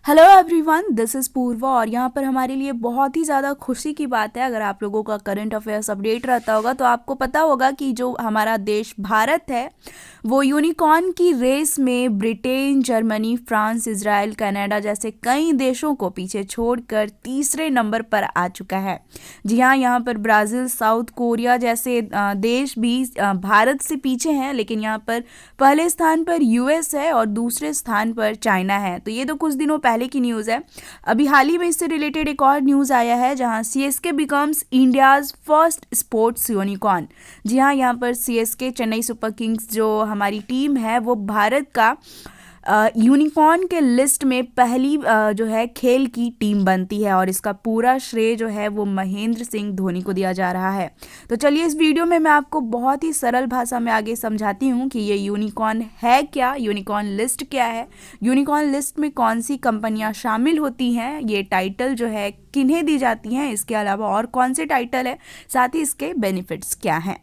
Hello everyone, this is पूर्वा और यहाँ पर हमारे लिए बहुत ही ज़्यादा खुशी की बात है। अगर आप लोगों का करंट अफेयर्स अपडेट रहता होगा तो आपको पता होगा कि जो हमारा देश भारत है वो यूनिकॉर्न की रेस में Britain, Germany, France, Israel, Canada जैसे कई देशों को पीछे छोड़कर तीसरे नंबर पर आ चुका है। जी हाँ, यहाँ पर ब्राज़ील, साउथ कोरिया जैसे देश भी भारत से पीछे हैं, लेकिन यहाँ पर पहले स्थान पर यूएस है और दूसरे स्थान पर चाइना है। तो ये तो कुछ दिनों पहले की न्यूज़ है। अभी हाल ही में इससे रिलेटेड एक और न्यूज़ आया है जहां CSK becomes India's first sports unicorn. जी हाँ, यहाँ पर सीएसके चेन्नई सुपर किंग्स जो हमारी टीम है वो भारत का यूनिकॉर्न के लिस्ट में पहली जो है खेल की टीम बनती है और इसका पूरा श्रेय जो है वो महेंद्र सिंह धोनी को दिया जा रहा है। तो चलिए इस वीडियो में मैं आपको बहुत ही सरल भाषा में आगे समझाती हूँ कि ये यूनिकॉर्न है क्या, यूनिकॉर्न लिस्ट क्या है, यूनिकॉर्न लिस्ट में कौन सी कंपनियाँ शामिल होती हैं, ये टाइटल जो है किन्हें दी जाती हैं, इसके अलावा और कौन से टाइटल है, साथ ही इसके बेनिफिट्स क्या हैं।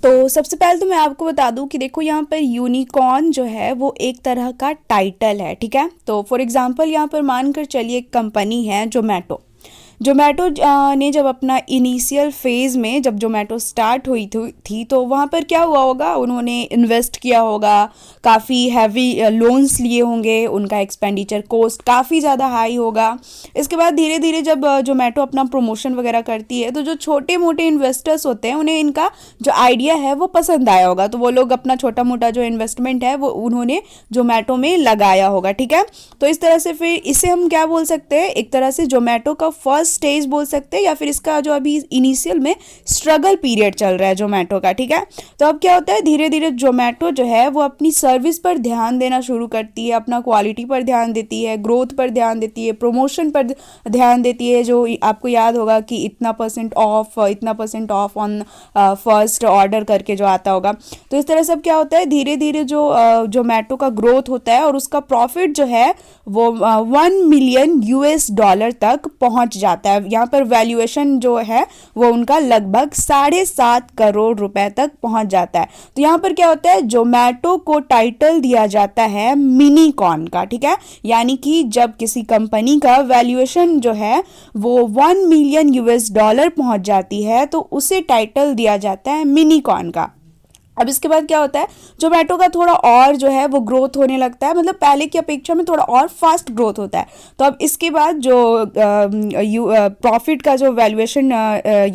तो सबसे पहले तो मैं आपको बता दूं कि देखो यहाँ पर यूनिकॉर्न जो है वो एक तरह का टाइटल है, ठीक है। तो फॉर एग्जांपल यहाँ पर मानकर चलिए एक कंपनी है जोमेटो। जोमेटो ने जब अपना इनिशियल फेज़ में जब जोमेटो स्टार्ट हुई थी तो वहाँ पर क्या हुआ होगा, उन्होंने इन्वेस्ट किया होगा, काफ़ी हैवी लोन्स लिए होंगे, उनका एक्सपेंडिचर कॉस्ट काफ़ी ज़्यादा हाई होगा। इसके बाद धीरे धीरे जब जोमेटो अपना प्रमोशन वगैरह करती है तो जो छोटे मोटे इन्वेस्टर्स होते हैं उन्हें इनका जो आइडिया है वो पसंद आया होगा, तो वो लोग अपना छोटा मोटा जो इन्वेस्टमेंट है वो उन्होंने जोमेटो में लगाया होगा, ठीक है। तो इस तरह से फिर इसे हम क्या बोल सकते हैं, एक तरह से जोमेटो का फर्स्ट स्टेज बोल सकते हैं या फिर इसका जो अभी इनिशियल में स्ट्रगल पीरियड चल रहा है जोमेटो का, ठीक है। तो अब क्या होता है, धीरे धीरे जोमेटो जो है वो अपनी सर्विस पर ध्यान देना शुरू करती है, अपना क्वालिटी पर ध्यान देती है, ग्रोथ पर ध्यान देती है, प्रमोशन पर ध्यान देती है। जो आपको याद होगा कि इतना percent of on first order करके जो आता होगा। तो इस तरह से अब क्या होता है, धीरे धीरे जो जोमेटो का ग्रोथ होता है और उसका प्रॉफिट जो है वो $1 मिलियन तक पहुंच जाता है। यहाँ पर वैल्यूएशन जो है वो उनका लगभग 7.5 करोड़ रुपए तक पहुंच जाता है। तो यहाँ पर क्या होता है, जोमेटो को टाइटल दिया जाता है मिनीकॉर्न का, ठीक है। यानी कि जब किसी कंपनी का वैल्यूएशन जो है वो $1 मिलियन पहुंच जाती है तो उसे टाइटल दिया जाता है मिनीकॉर्न का। अब इसके बाद क्या होता है, जोमेटो का थोड़ा और जो है वो ग्रोथ होने लगता है, मतलब पहले की अपेक्षा में थोड़ा और फास्ट ग्रोथ होता है। तो अब इसके बाद जो प्रॉफिट का जो वैल्यूएशन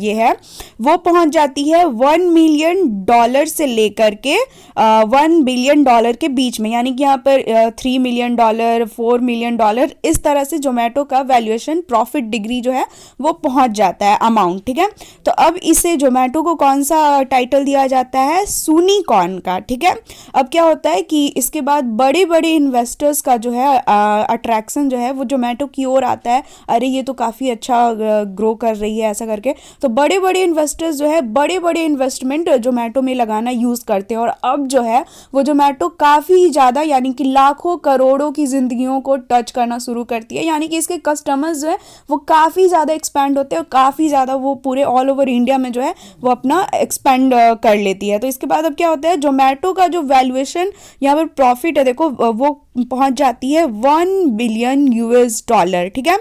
ये है वो पहुंच जाती है $1 मिलियन से लेकर के $1 बिलियन के बीच में, यानी कि यहाँ पर $3 मिलियन, $4 मिलियन, इस तरह से जोमेटो का वैल्यूएशन प्रॉफिट डिग्री जो है वो पहुंच जाता है अमाउंट, ठीक है। तो अब इसे जोमेटो को कौन सा टाइटल दिया जाता है, यूनिकॉर्न का, ठीक है। अब क्या होता है कि इसके बाद बड़े बड़े इन्वेस्टर्स का जो है अट्रैक्शन जो है वो जोमेटो की ओर आता है। अरे ये तो काफ़ी अच्छा ग्रो कर रही है ऐसा करके, तो बड़े बड़े इन्वेस्टर्स जो है बड़े बड़े इन्वेस्टमेंट जोमेटो में लगाना यूज़ करते हैं और अब जो है वो जोमेटो काफ़ी ज़्यादा यानी कि लाखों करोड़ों की ज़िंदगियों को टच करना शुरू करती है। यानी कि इसके कस्टमर्स जो है वो काफ़ी ज़्यादा एक्सपैंड होते हैं और काफ़ी ज़्यादा वो पूरे ऑल ओवर इंडिया में जो है वो अपना एक्सपेंड कर लेती है। तो इसके बाद अब क्या होता है, जोमेटो का जो वैल्यूएशन यहाँ पर प्रॉफिट है देखो वो पहुंच जाती है $1 बिलियन, ठीक है।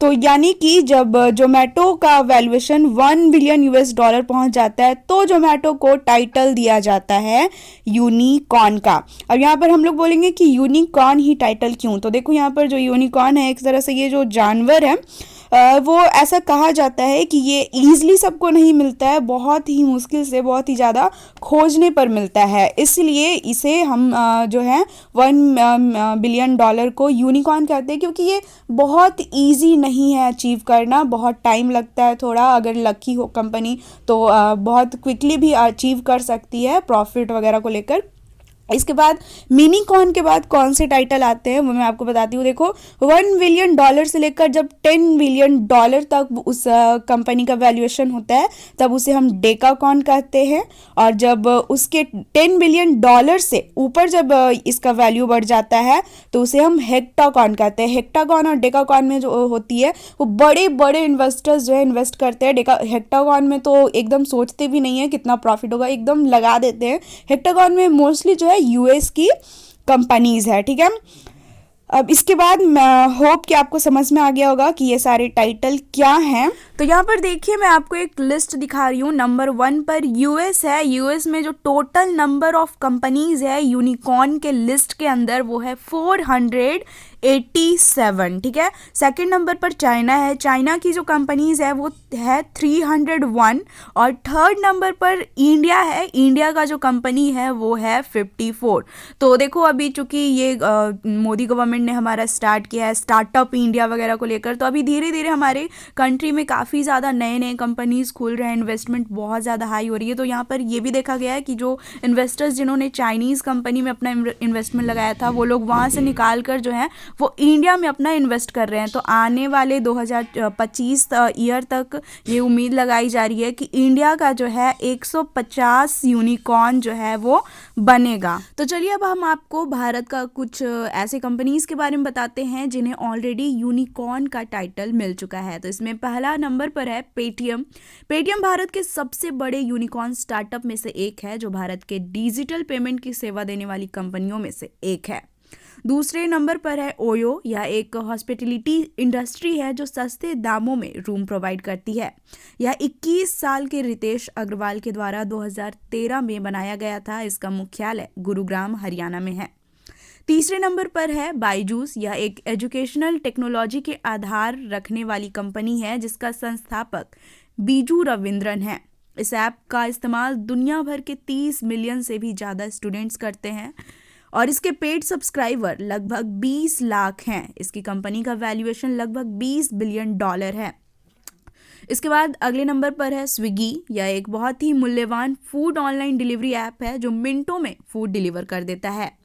तो यानी कि जब जोमेटो का वैल्यूएशन $1 बिलियन पहुंच जाता है तो जोमेटो को टाइटल दिया जाता है यूनिकॉर्न का। अब यहाँ पर हम लोग बोलेंगे कि यूनिकॉर्न ही टाइटल क्यों, तो देखो यहाँ पर जो यूनिकॉर्न है एक तरह से ये जो जानवर है वो ऐसा कहा जाता है कि ये ईजिली सबको नहीं मिलता है, बहुत ही मुश्किल से, बहुत ही ज़्यादा खोजने पर मिलता है, इसलिए इसे हम जो है $1 बिलियन को यूनिकॉर्न कहते हैं, क्योंकि ये बहुत इजी नहीं है अचीव करना, बहुत टाइम लगता है थोड़ा। अगर लकी हो कंपनी तो बहुत क्विकली भी अचीव कर सकती है प्रॉफिट वगैरह को लेकर। इसके बाद मिनीकॉर्न के बाद कौन से टाइटल आते हैं वो मैं आपको बताती हूँ। देखो $1 बिलियन से लेकर जब $10 बिलियन तक उस कंपनी का वैल्यूएशन होता है तब उसे हम डेकाकॉर्न कहते हैं, और जब उसके $10 बिलियन से ऊपर जब इसका वैल्यू बढ़ जाता है तो उसे हम हेक्टाकॉर्न कहते हैं। हेक्टाकॉर्न और डेकाकॉर्न में जो होती है वो बड़े बड़े इन्वेस्टर्स जो है इन्वेस्ट करते हैं। हेक्टाकॉर्न में तो एकदम सोचते भी नहीं है कितना प्रॉफिट होगा, एकदम लगा देते हैं। हेक्टाकॉर्न में मोस्टली जो है यूएस की कंपनीज है, ठीक है। अब इसके बाद होप कि आपको समझ में आ गया होगा कि ये सारे टाइटल क्या हैं। तो यहाँ पर देखिए मैं आपको एक लिस्ट दिखा रही हूँ। नंबर 1 पर यूएस है। यूएस में जो टोटल नंबर ऑफ कंपनीज है यूनिकॉर्न के लिस्ट के अंदर वो है 487, ठीक है। सेकंड नंबर पर चाइना है। चाइना की जो कंपनीज है वो है 301। और थर्ड नंबर पर इंडिया है। इंडिया का जो कंपनी है वो है 54। तो देखो अभी चूंकि ये मोदी गवर्नमेंट ने हमारा स्टार्ट किया है स्टार्टअप इंडिया वगैरह को लेकर, तो अभी धीरे धीरे हमारे कंट्री में काफ़ी ज़्यादा नए नए कंपनीज खुल रहे हैं, इन्वेस्टमेंट बहुत ज़्यादा हाई हो रही है। तो यहाँ पर ये भी देखा गया है कि जो इन्वेस्टर्स जिन्होंने चाइनीज़ कंपनी में अपना इन्वेस्टमेंट लगाया था वो लोग वहाँ से निकाल कर जो है वो इंडिया में अपना इन्वेस्ट कर रहे हैं। तो आने वाले 2025 ईयर तक ये उम्मीद लगाई जा रही है कि इंडिया का जो है 150 यूनिकॉर्न जो है वो बनेगा। तो चलिए अब हम आपको भारत का कुछ ऐसे कंपनीज के बारे में बताते हैं जिन्हें ऑलरेडी यूनिकॉर्न का टाइटल मिल चुका है। तो इसमें पहला नंबर पर है पेटीएम। पेटीएम भारत के सबसे बड़े यूनिकॉर्न स्टार्टअप में से एक है जो भारत के डिजिटल पेमेंट की सेवा देने वाली कंपनियों में से एक है। दूसरे नंबर पर है ओयो। यह एक हॉस्पिटलिटी इंडस्ट्री है जो सस्ते दामों में रूम प्रोवाइड करती है। यह 21 साल के रितेश अग्रवाल के द्वारा 2013 में बनाया गया था। इसका मुख्यालय गुरुग्राम हरियाणा में है। तीसरे नंबर पर है बायजूस। यह एक एजुकेशनल टेक्नोलॉजी के आधार रखने वाली कंपनी है जिसका संस्थापक बीजू रविंद्रन है। इस ऐप का इस्तेमाल दुनिया भर के 30 मिलियन से भी ज़्यादा स्टूडेंट्स करते हैं और इसके पेड सब्सक्राइबर लगभग 20 लाख हैं। इसकी कंपनी का वैल्यूएशन लगभग $20 बिलियन है। इसके बाद अगले नंबर पर है स्विगी। यह एक बहुत ही मूल्यवान फूड ऑनलाइन डिलीवरी ऐप है जो मिनटों में फूड डिलीवर कर देता है।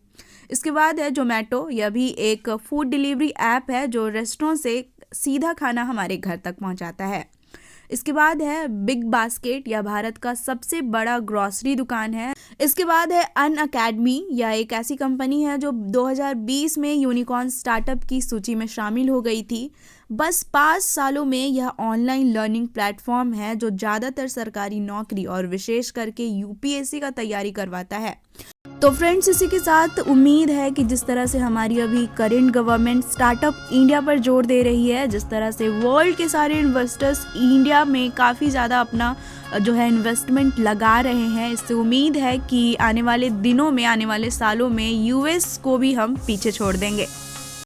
इसके बाद है जोमेटो। यह भी एक फूड डिलीवरी ऐप है जो रेस्टोरेंट से सीधा खाना हमारे घर तक पहुंचाता है। इसके बाद है बिग बास्केट। यह भारत का सबसे बड़ा ग्रॉसरी दुकान है। इसके बाद है अनअकैडमी। यह एक ऐसी कंपनी है जो 2020 में यूनिकॉर्न स्टार्टअप की सूची में शामिल हो गई थी। बस 5 सालों में यह ऑनलाइन लर्निंग प्लेटफॉर्म है जो ज़्यादातर सरकारी नौकरी और विशेष करके यूपीएससी का तैयारी करवाता है। तो फ्रेंड्स इसी के साथ उम्मीद है कि जिस तरह से हमारी अभी करंट गवर्नमेंट स्टार्टअप इंडिया पर जोर दे रही है, जिस तरह से वर्ल्ड के सारे इन्वेस्टर्स इंडिया में काफ़ी ज़्यादा अपना जो है इन्वेस्टमेंट लगा रहे हैं, इससे उम्मीद है कि आने वाले दिनों में आने वाले सालों में यूएस को भी हम पीछे छोड़ देंगे।